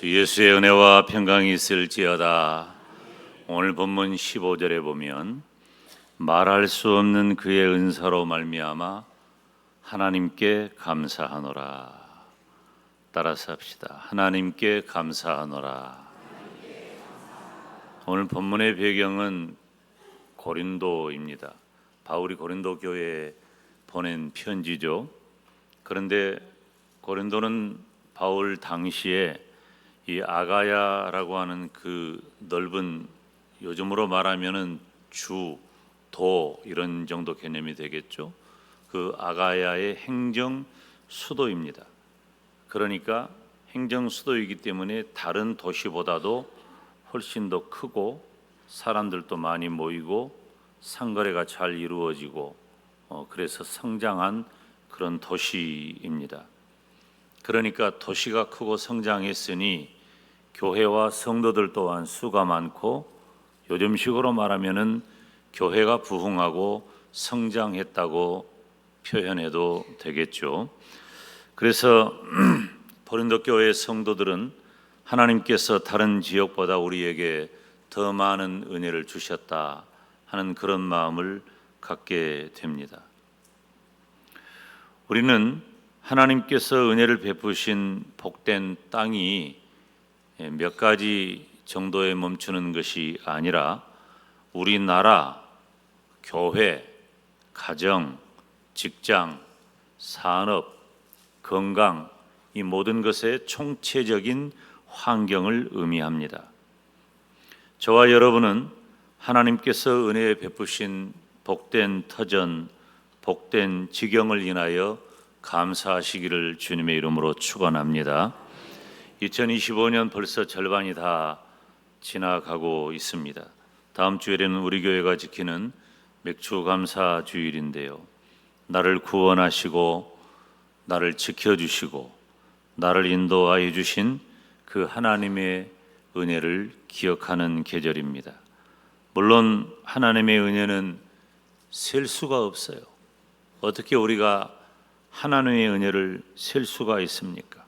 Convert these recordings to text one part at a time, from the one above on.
주 예수의 은혜와 평강이 있을지어다. 오늘 본문 15절에 보면 말할 수 없는 그의 은사로 말미암아 하나님께 감사하노라. 따라서 합시다. 하나님께 감사하노라. 오늘 본문의 배경은 고린도입니다. 바울이 고린도 교회에 보낸 편지죠. 그런데 고린도는 바울 당시에 이 아가야라고 하는 그 넓은, 요즘으로 말하면은 주, 도 이런 정도 개념이 되겠죠. 그 아가야의 행정 수도입니다. 그러니까 행정 수도이기 때문에 다른 도시보다도 훨씬 더 크고 사람들도 많이 모이고 상거래가 잘 이루어지고 그래서 성장한 그런 도시입니다. 그러니까 도시가 크고 성장했으니 교회와 성도들 또한 수가 많고 요즘식으로 말하면은 교회가 부흥하고 성장했다고 표현해도 되겠죠. 그래서 고린도 교회 성도들은 하나님께서 다른 지역보다 우리에게 더 많은 은혜를 주셨다 하는 그런 마음을 갖게 됩니다. 우리는 하나님께서 은혜를 베푸신 복된 땅이 몇 가지 정도에 멈추는 것이 아니라 우리나라, 교회, 가정, 직장, 산업, 건강 이 모든 것의 총체적인 환경을 의미합니다. 저와 여러분은 하나님께서 은혜 베푸신 복된 터전, 복된 지경을 인하여 감사하시기를 주님의 이름으로 축원합니다. 2025년 벌써 절반이 다 지나가고 있습니다. 다음 주에는 우리 교회가 지키는 맥주감사 주일인데요. 나를 구원하시고 나를 지켜주시고 나를 인도하여 주신 그 하나님의 은혜를 기억하는 계절입니다. 물론 하나님의 은혜는 셀 수가 없어요. 어떻게 우리가 하나님의 은혜를 셀 수가 있습니까?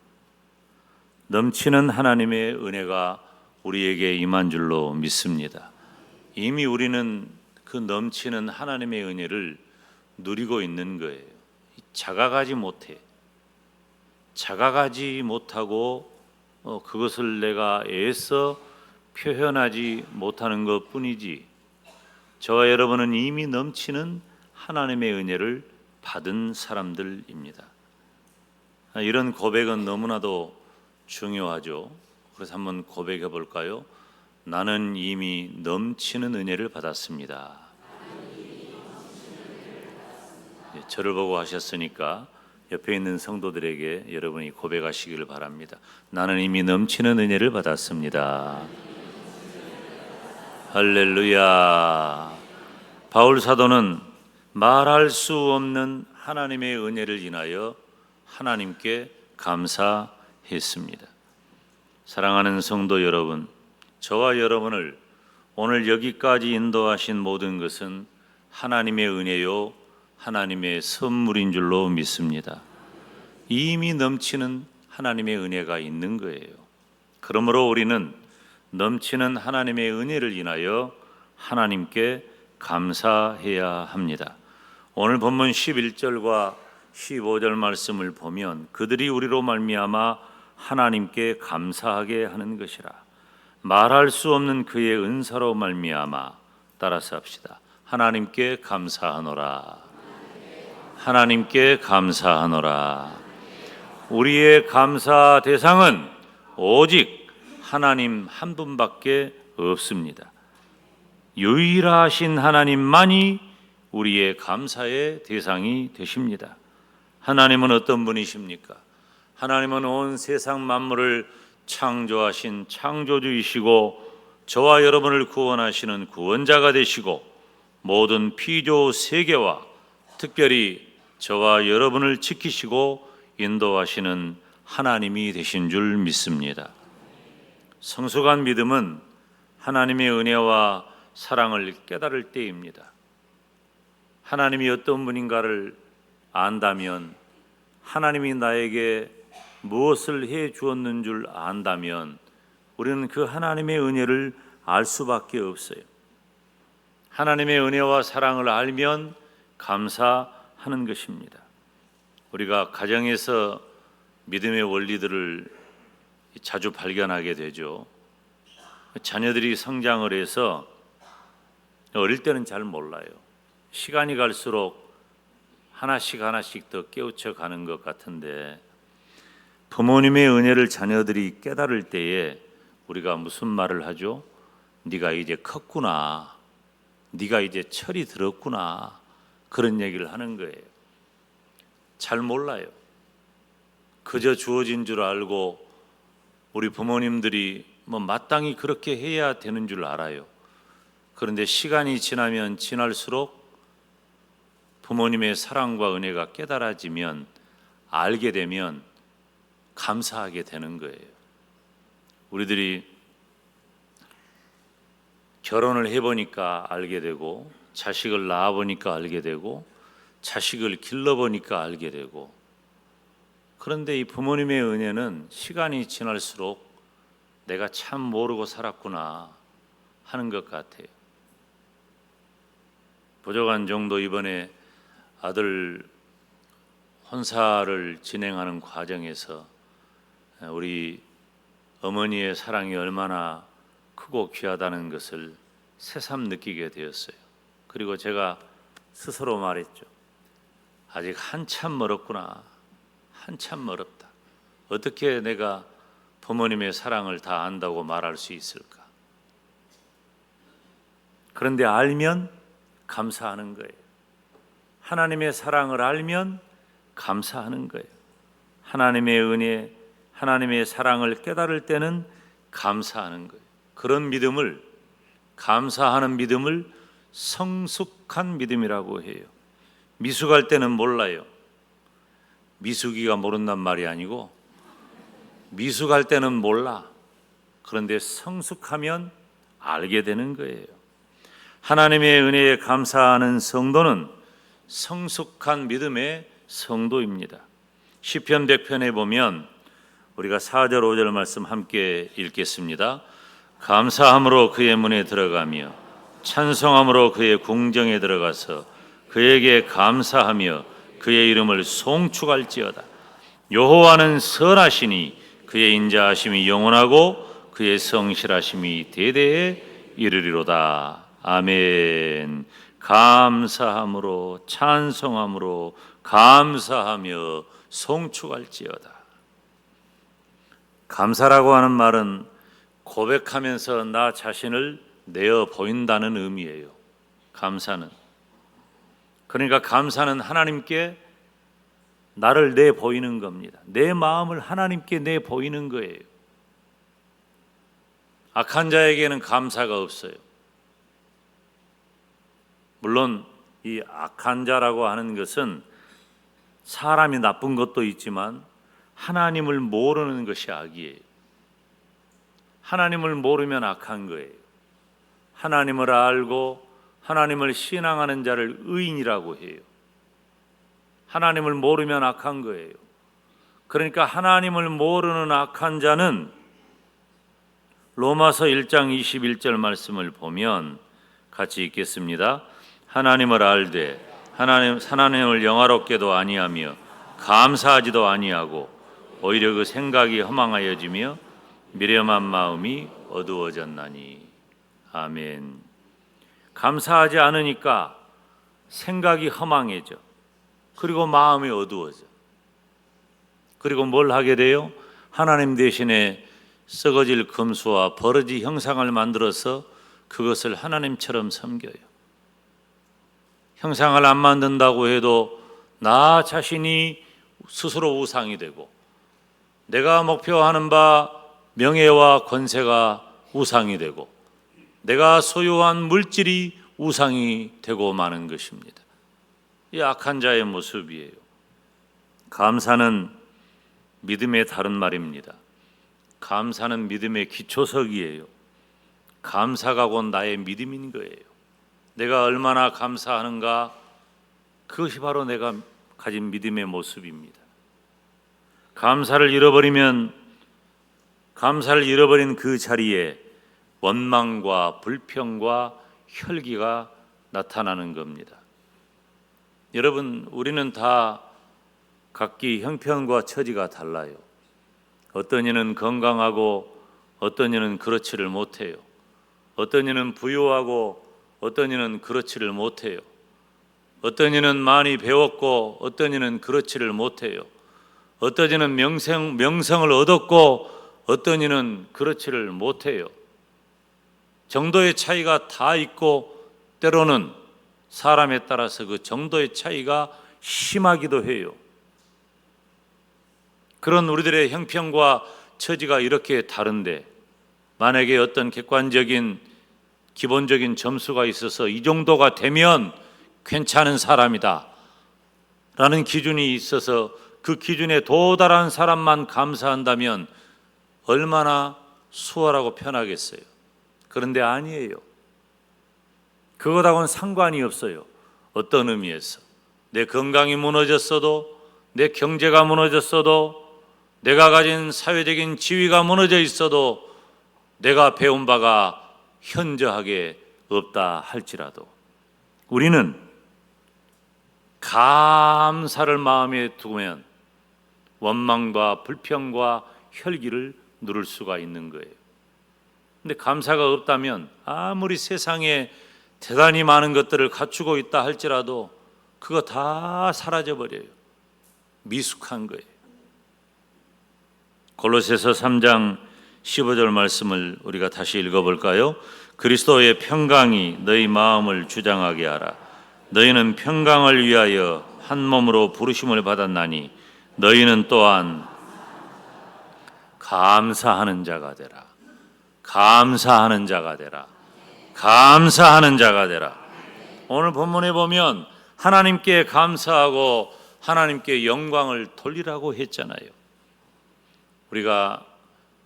넘치는 하나님의 은혜가 우리에게 임한 줄로 믿습니다. 이미 우리는 그 넘치는 하나님의 은혜를 누리고 있는 거예요. 자각하지 못하고 그것을 내가 애써 표현하지 못하는 것뿐이지, 저와 여러분은 이미 넘치는 하나님의 은혜를 받은 사람들입니다. 이런 고백은 너무나도 중요하죠. 그래서 한번 고백해 볼까요? 나는 이미 넘치는 은혜를 받았습니다. 저를 보고 하셨으니까 옆에 있는 성도들에게 여러분이 고백하시기를 바랍니다. 나는 이미 넘치는 은혜를 받았습니다. 할렐루야. 바울 사도는 말할 수 없는 하나님의 은혜를 인하여 하나님께 감사했습니다. 사랑하는 성도 여러분, 저와 여러분을 오늘 여기까지 인도하신 모든 것은 하나님의 은혜요, 하나님의 선물인 줄로 믿습니다. 이미 넘치는 하나님의 은혜가 있는 거예요. 그러므로 우리는 넘치는 하나님의 은혜를 인하여 하나님께 감사해야 합니다. 오늘 본문 11절과 15절 말씀을 보면 그들이 우리로 말미암아 하나님께 감사하게 하는 것이라. 말할 수 없는 그의 은사로 말미암아. 따라서 합시다. 하나님께 감사하노라. 하나님께 감사하노라. 우리의 감사 대상은 오직 하나님 한 분밖에 없습니다. 유일하신 하나님만이 우리의 감사의 대상이 되십니다. 하나님은 어떤 분이십니까? 하나님은 온 세상 만물을 창조하신 창조주이시고 저와 여러분을 구원하시는 구원자가 되시고 모든 피조 세계와 특별히 저와 여러분을 지키시고 인도하시는 하나님이 되신 줄 믿습니다. 성숙한 믿음은 하나님의 은혜와 사랑을 깨달을 때입니다. 하나님이 어떤 분인가를 안다면 하나님이 나에게 무엇을 해 주었는 줄 안다면 우리는 그 하나님의 은혜를 알 수밖에 없어요. 하나님의 은혜와 사랑을 알면 감사하는 것입니다. 우리가 가정에서 믿음의 원리들을 자주 발견하게 되죠. 자녀들이 성장을 해서 어릴 때는 잘 몰라요. 시간이 갈수록 하나씩 더 깨우쳐 가는 것 같은데, 부모님의 은혜를 자녀들이 깨달을 때에 우리가 무슨 말을 하죠? 네가 이제 컸구나, 네가 이제 철이 들었구나, 그런 얘기를 하는 거예요. 잘 몰라요. 그저 주어진 줄 알고 우리 부모님들이 마땅히 그렇게 해야 되는 줄 알아요. 그런데 시간이 지나면 지날수록 부모님의 사랑과 은혜가 깨달아지면, 알게 되면 감사하게 되는 거예요. 우리들이 결혼을 해보니까 알게 되고, 자식을 낳아보니까 알게 되고, 자식을 길러보니까 알게 되고, 그런데 이 부모님의 은혜는 시간이 지날수록 내가 참 모르고 살았구나 하는 것 같아요. 부족한 정도 이번에 아들 혼사를 진행하는 과정에서 우리 어머니의 사랑이 얼마나 크고 귀하다는 것을 새삼 느끼게 되었어요. 그리고 제가 스스로 말했죠. 아직 한참 멀었구나. 한참 멀었다. 어떻게 내가 부모님의 사랑을 다 안다고 말할 수 있을까? 그런데 알면 감사하는 거예요. 하나님의 사랑을 알면 감사하는 거예요. 하나님의 은혜, 하나님의 사랑을 깨달을 때는 감사하는 거예요. 그런 믿음을, 감사하는 믿음을 성숙한 믿음이라고 해요. 미숙할 때는 몰라요. 미숙이가 모른단 말이 아니고, 미숙할 때는 몰라. 그런데 성숙하면 알게 되는 거예요. 하나님의 은혜에 감사하는 성도는 성숙한 믿음의 성도입니다. 시편 100편에 보면 우리가 4절 5절 말씀 함께 읽겠습니다. 감사함으로 그의 문에 들어가며 찬송함으로 그의 궁정에 들어가서 그에게 감사하며 그의 이름을 송축할지어다. 여호와는 선하시니 그의 인자하심이 영원하고 그의 성실하심이 대대에 이르리로다. 아멘. 감사함으로 찬송함으로 감사하며 송축할지어다. 감사라고 하는 말은 고백하면서 나 자신을 내어 보인다는 의미예요. 감사는. 그러니까 감사는 하나님께 나를 내 보이는 겁니다. 내 마음을 하나님께 내 보이는 거예요. 악한 자에게는 감사가 없어요. 물론 이 악한 자라고 하는 것은 사람이 나쁜 것도 있지만 하나님을 모르는 것이 악이에요. 하나님을 모르면 악한 거예요. 하나님을 알고 하나님을 신앙하는 자를 의인이라고 해요. 하나님을 모르면 악한 거예요. 그러니까 하나님을 모르는 악한 자는 로마서 1장 21절 말씀을 보면 같이 읽겠습니다. 하나님을 알되 하나님을 영화롭게도 아니하며 감사하지도 아니하고 오히려 그 생각이 허망하여지며 미련한 마음이 어두워졌나니. 아멘. 감사하지 않으니까 생각이 허망해져. 그리고 마음이 어두워져. 그리고 뭘 하게 돼요? 하나님 대신에 썩어질 금수와 버러지 형상을 만들어서 그것을 하나님처럼 섬겨요. 형상을 안 만든다고 해도 나 자신이 스스로 우상이 되고, 내가 목표하는 바 명예와 권세가 우상이 되고, 내가 소유한 물질이 우상이 되고 마는 것입니다. 이 악한 자의 모습이에요. 감사는 믿음의 다른 말입니다. 감사는 믿음의 기초석이에요. 감사가 곧 나의 믿음인 거예요. 내가 얼마나 감사하는가, 그것이 바로 내가 가진 믿음의 모습입니다. 감사를 잃어버린 그 자리에 원망과 불평과 혈기가 나타나는 겁니다. 여러분, 우리는 다 각기 형편과 처지가 달라요. 어떤 이는 건강하고 어떤 이는 그렇지를 못해요. 어떤 이는 부유하고 어떤 이는 그렇지를 못해요. 어떤 이는 많이 배웠고 어떤 이는 그렇지를 못해요. 어떤 이는 명성을 얻었고 어떤 이는 그렇지를 못해요. 정도의 차이가 다 있고 때로는 사람에 따라서 그 정도의 차이가 심하기도 해요. 그런 우리들의 형편과 처지가 이렇게 다른데 만약에 어떤 객관적인 기본적인 점수가 있어서 이 정도가 되면 괜찮은 사람이다 라는 기준이 있어서 그 기준에 도달한 사람만 감사한다면 얼마나 수월하고 편하겠어요. 그런데 아니에요. 그것하고는 상관이 없어요. 어떤 의미에서 내 건강이 무너졌어도, 내 경제가 무너졌어도, 내가 가진 사회적인 지위가 무너져 있어도, 내가 배운 바가 현저하게 없다 할지라도 우리는 감사를 마음에 두면 원망과 불평과 혈기를 누를 수가 있는 거예요. 근데 감사가 없다면 아무리 세상에 대단히 많은 것들을 갖추고 있다 할지라도 그거 다 사라져버려요. 미숙한 거예요. 골로새서 3장 15절 말씀을 우리가 다시 읽어볼까요? 그리스도의 평강이 너희 마음을 주장하게 하라. 너희는 평강을 위하여 한 몸으로 부르심을 받았나니 너희는 또한 감사하는 자가 되라. 감사하는 자가 되라. 감사하는 자가 되라. 오늘 본문에 보면 하나님께 감사하고 하나님께 영광을 돌리라고 했잖아요. 우리가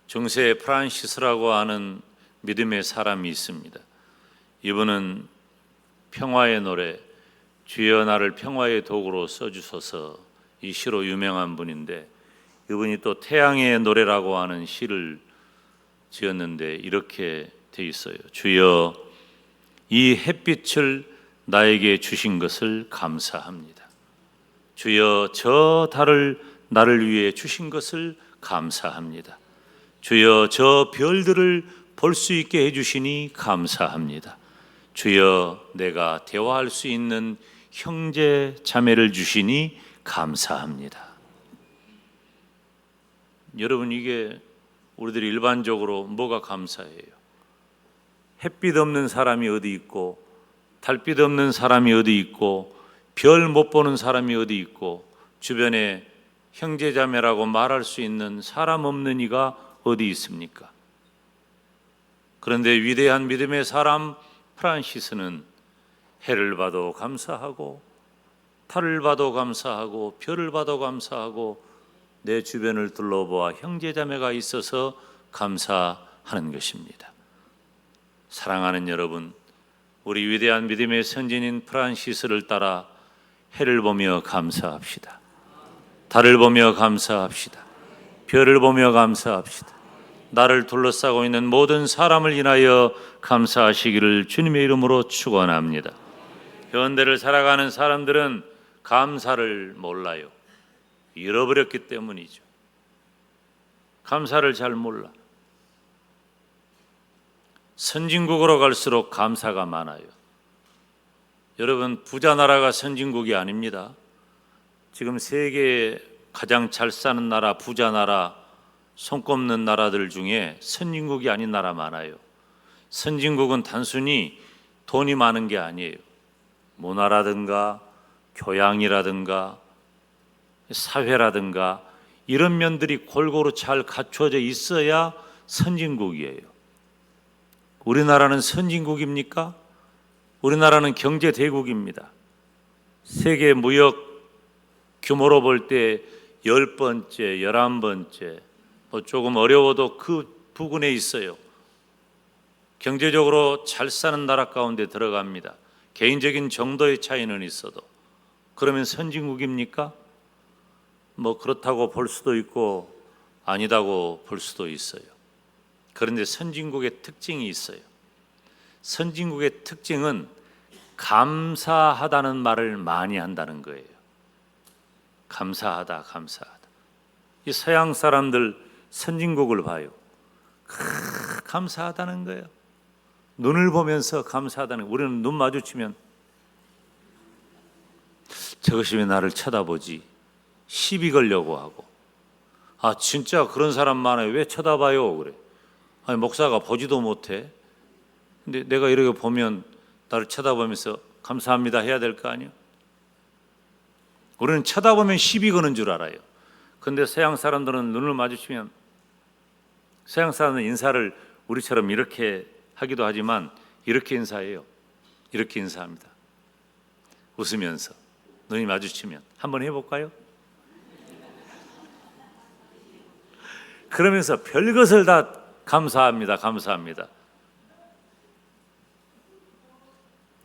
중세 프란시스라고 하는 믿음의 사람이 있습니다. 이분은 평화의 노래, 주여 나를 평화의 도구로 써주소서, 이 시로 유명한 분인데, 이분이 또 태양의 노래라고 하는 시를 지었는데 이렇게 돼 있어요. 주여 이 햇빛을 나에게 주신 것을 감사합니다. 주여 저 달을 나를 위해 주신 것을 감사합니다. 주여 저 별들을 볼 수 있게 해주시니 감사합니다. 주여 내가 대화할 수 있는 형제 자매를 주시니 감사합니다. 여러분, 이게 우리들이 일반적으로 뭐가 감사해요? 햇빛 없는 사람이 어디 있고, 달빛 없는 사람이 어디 있고, 별 못 보는 사람이 어디 있고, 주변에 형제자매라고 말할 수 있는 사람 없는 이가 어디 있습니까? 그런데 위대한 믿음의 사람 프란시스는 해를 봐도 감사하고, 달을 봐도 감사하고, 별을 봐도 감사하고, 내 주변을 둘러보아 형제자매가 있어서 감사하는 것입니다. 사랑하는 여러분, 우리 위대한 믿음의 선진인 프란시스를 따라 해를 보며 감사합시다. 달을 보며 감사합시다. 별을 보며 감사합시다. 나를 둘러싸고 있는 모든 사람을 인하여 감사하시기를 주님의 이름으로 축원합니다. 현대를 살아가는 사람들은 감사를 몰라요. 잃어버렸기 때문이죠. 감사를 잘 몰라. 선진국으로 갈수록 감사가 많아요. 여러분, 부자 나라가 선진국이 아닙니다. 지금 세계에 가장 잘 사는 나라, 부자 나라, 손꼽는 나라들 중에 선진국이 아닌 나라 많아요. 선진국은 단순히 돈이 많은 게 아니에요. 문화라든가 교양이라든가 사회라든가 이런 면들이 골고루 잘 갖춰져 있어야 선진국이에요. 우리나라는 선진국입니까? 우리나라는 경제대국입니다. 세계 무역 규모로 볼 때 10번째, 11번째, 조금 어려워도 그 부근에 있어요. 경제적으로 잘 사는 나라 가운데 들어갑니다. 개인적인 정도의 차이는 있어도. 그러면 선진국입니까? 뭐 그렇다고 볼 수도 있고 아니다고 볼 수도 있어요. 그런데 선진국의 특징이 있어요. 선진국의 특징은 감사하다는 말을 많이 한다는 거예요. 감사하다, 감사하다. 이 서양 사람들 선진국을 봐요. 감사하다는 거예요. 눈을 보면서 감사하다는 거예요. 우리는 눈 마주치면 저것이 왜 나를 쳐다보지? 시비 걸려고 하고. 아, 진짜 그런 사람 많아요. 왜 쳐다봐요? 그래. 아니, 목사가 보지도 못해. 근데 내가 이렇게 보면 나를 쳐다보면서 감사합니다 해야 될 거 아니에요? 우리는 쳐다보면 시비 거는 줄 알아요. 근데 서양 사람들은 눈을 마주치면, 서양 사람은 인사를 우리처럼 이렇게 하기도 하지만 이렇게 인사해요. 이렇게 인사합니다. 웃으면서 눈이 마주치면. 한번 해볼까요? 그러면서 별것을 다 감사합니다, 감사합니다.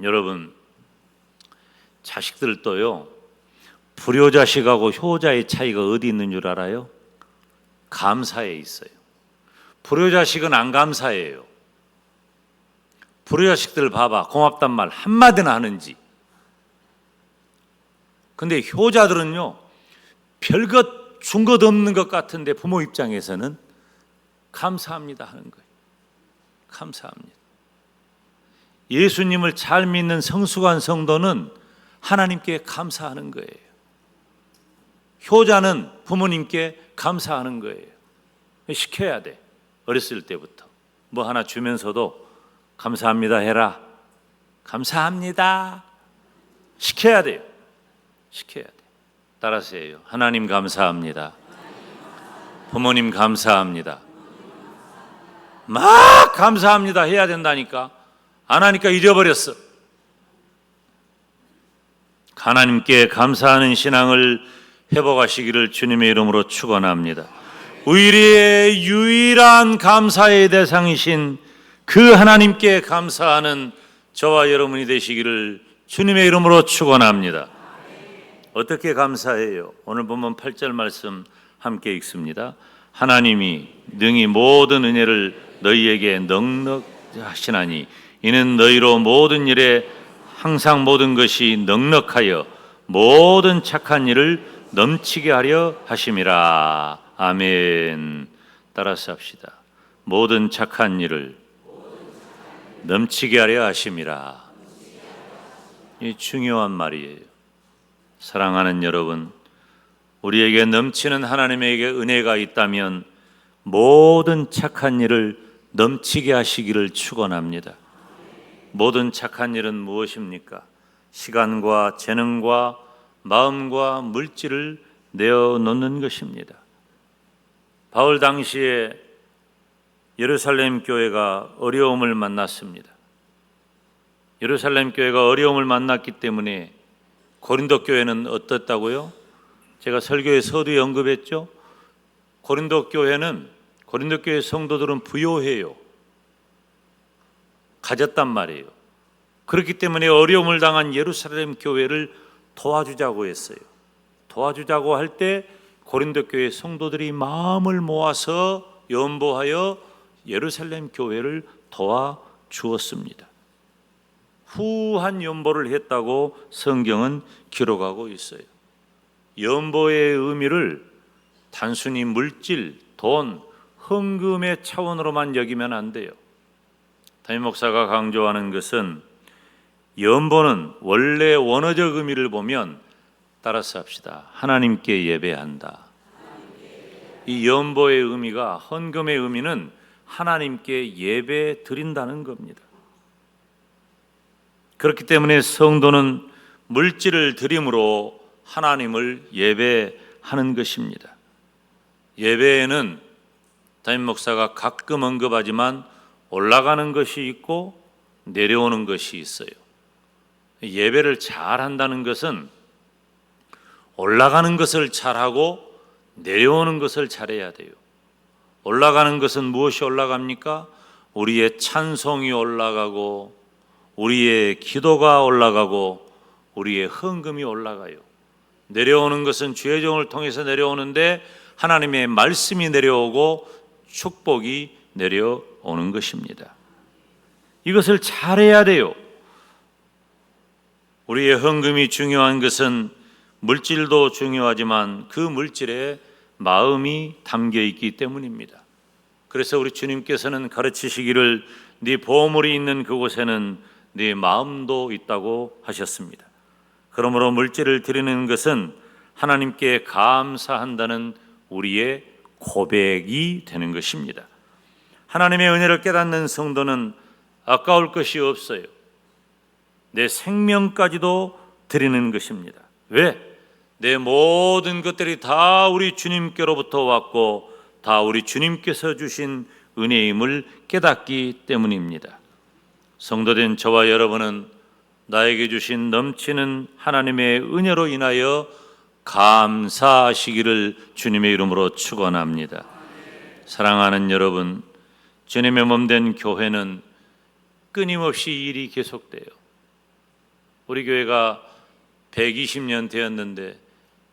여러분, 자식들도요, 불효자식하고 효자의 차이가 어디 있는 줄 알아요? 감사에 있어요. 불효자식은 안 감사해요. 불효자식들 봐봐, 고맙단 말 한마디나 하는지. 근데 효자들은요, 별것 준 것 없는 것 같은데 부모 입장에서는 감사합니다 하는 거예요. 감사합니다. 예수님을 잘 믿는 성숙한 성도는 하나님께 감사하는 거예요. 효자는 부모님께 감사하는 거예요. 시켜야 돼. 어렸을 때부터 뭐 하나 주면서도 감사합니다 해라. 감사합니다. 시켜야 돼요. 시켜야 돼. 따라서 해요. 하나님 감사합니다. 부모님 감사합니다. 막 감사합니다 해야 된다니까. 안 하니까 잊어버렸어. 하나님께 감사하는 신앙을 회복하시기를 주님의 이름으로 축원합니다. 우리의 유일한 감사의 대상이신 그 하나님께 감사하는 저와 여러분이 되시기를 주님의 이름으로 축원합니다. 어떻게 감사해요? 오늘 본문 8절 말씀 함께 읽습니다. 하나님이 능히 모든 은혜를 너희에게 넉넉히 하시나니 이는 너희로 모든 일에 항상 모든 것이 넉넉하여 모든 착한 일을 넘치게 하려 하심이라. 아멘. 따라서 합시다. 모든 착한 일을 넘치게 하려 하심이라. 이 중요한 말이에요. 사랑하는 여러분, 우리에게 넘치는 하나님에게 은혜가 있다면 모든 착한 일을 넘치게 하시기를 축원합니다. 모든 착한 일은 무엇입니까? 시간과 재능과 마음과 물질을 내어놓는 것입니다. 바울 당시에 예루살렘 교회가 어려움을 만났습니다. 예루살렘 교회가 어려움을 만났기 때문에 고린도 교회는 어떻다고요? 제가 설교의 서두에 언급했죠. 고린도 교회 성도들은 부요해요. 가졌단 말이에요. 그렇기 때문에 어려움을 당한 예루살렘 교회를 도와주자고 했어요. 도와주자고 할 때 고린도 교회 성도들이 마음을 모아서 연보하여 예루살렘 교회를 도와주었습니다. 후한 연보를 했다고 성경은 기록하고 있어요. 연보의 의미를 단순히 물질, 돈, 헌금의 차원으로만 여기면 안 돼요. 담임 목사가 강조하는 것은 연보는 원래 원어적 의미를 보면 따라서 합시다. 하나님께 예배한다. 이 연보의 의미가, 헌금의 의미는 하나님께 예배 드린다는 겁니다. 그렇기 때문에 성도는 물질을 드림으로 하나님을 예배하는 것입니다. 예배에는 담임 목사가 가끔 언급하지만 올라가는 것이 있고 내려오는 것이 있어요. 예배를 잘 한다는 것은 올라가는 것을 잘하고 내려오는 것을 잘해야 돼요. 올라가는 것은 무엇이 올라갑니까? 우리의 찬송이 올라가고 우리의 기도가 올라가고 우리의 헌금이 올라가요. 내려오는 것은 주의 종을 통해서 내려오는데 하나님의 말씀이 내려오고 축복이 내려오는 것입니다. 이것을 잘해야 돼요. 우리의 헌금이 중요한 것은 물질도 중요하지만 그 물질에 마음이 담겨 있기 때문입니다. 그래서 우리 주님께서는 가르치시기를 네 보물이 있는 그곳에는 네 마음도 있다고 하셨습니다. 그러므로 물질을 드리는 것은 하나님께 감사한다는 우리의 고백이 되는 것입니다. 하나님의 은혜를 깨닫는 성도는 아까울 것이 없어요. 내 생명까지도 드리는 것입니다. 왜? 내 모든 것들이 다 우리 주님께로부터 왔고 다 우리 주님께서 주신 은혜임을 깨닫기 때문입니다. 성도된 저와 여러분은 나에게 주신 넘치는 하나님의 은혜로 인하여 감사하시기를 주님의 이름으로 축원합니다. 사랑하는 여러분, 주님의 몸된 교회는 끊임없이 일이 계속돼요. 우리 교회가 120년 되었는데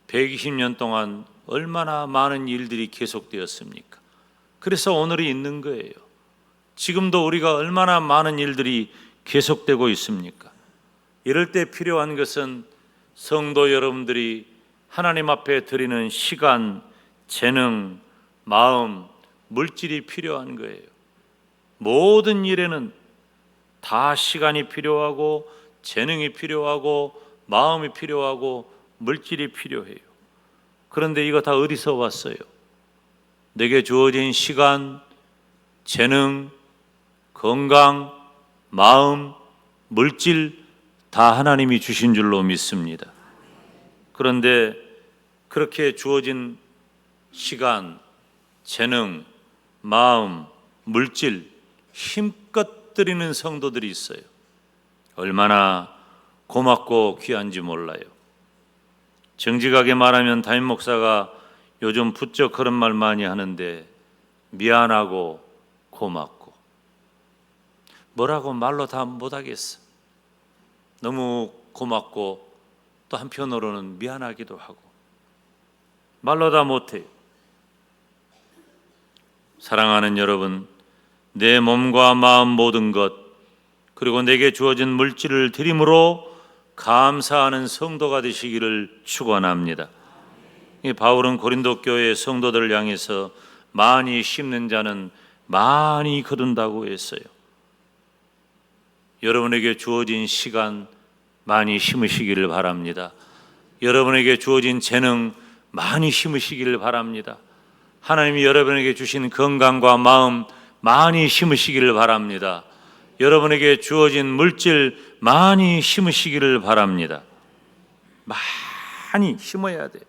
120년 동안 얼마나 많은 일들이 계속되었습니까? 그래서 오늘이 있는 거예요. 지금도 우리가 얼마나 많은 일들이 계속되고 있습니까? 이럴 때 필요한 것은 성도 여러분들이 하나님 앞에 드리는 시간, 재능, 마음, 물질이 필요한 거예요. 모든 일에는 다 시간이 필요하고 재능이 필요하고 마음이 필요하고 물질이 필요해요. 그런데 이거 다 어디서 왔어요? 내게 주어진 시간, 재능, 건강, 마음, 물질 다 하나님이 주신 줄로 믿습니다. 그런데 그렇게 주어진 시간, 재능, 마음, 물질 힘껏 드리는 성도들이 있어요. 얼마나 고맙고 귀한지 몰라요. 정직하게 말하면 담임 목사가 요즘 부쩍 그런 말 많이 하는데 미안하고 고맙고 뭐라고 말로 다 못하겠어. 너무 고맙고 또 한편으로는 미안하기도 하고 말로 다 못해요. 사랑하는 여러분, 내 몸과 마음 모든 것 그리고 내게 주어진 물질을 드림으로 감사하는 성도가 되시기를 축원합니다. 바울은 고린도 교회 성도들을 향해서 많이 심는 자는 많이 거둔다고 했어요. 여러분에게 주어진 시간 많이 심으시기를 바랍니다. 여러분에게 주어진 재능 많이 심으시기를 바랍니다. 하나님이 여러분에게 주신 건강과 마음 많이 심으시기를 바랍니다. 여러분에게 주어진 물질 많이 심으시기를 바랍니다. 많이 심어야 돼요.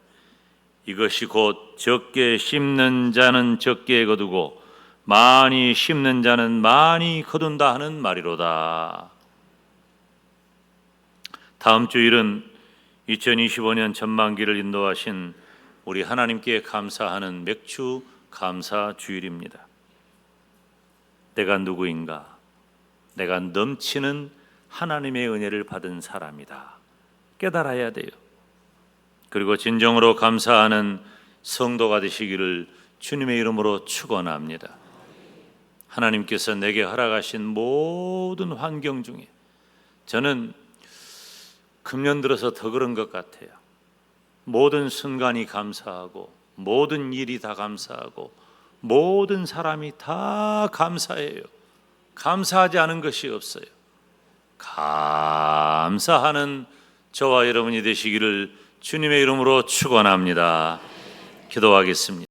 이것이 곧 적게 심는 자는 적게 거두고 많이 심는 자는 많이 거둔다 하는 말이로다. 다음 주일은 2025년 전반기를 인도하신 우리 하나님께 감사하는 맥주 감사 주일입니다. 내가 누구인가? 내가 넘치는 하나님의 은혜를 받은 사람이다. 깨달아야 돼요. 그리고 진정으로 감사하는 성도가 되시기를 주님의 이름으로 축원합니다. 하나님께서 내게 허락하신 모든 환경 중에 저는 금년 들어서 더 그런 것 같아요. 모든 순간이 감사하고 모든 일이 다 감사하고 모든 사람이 다 감사해요. 감사하지 않은 것이 없어요. 감사하는 저와 여러분이 되시기를 주님의 이름으로 축원합니다. 기도하겠습니다.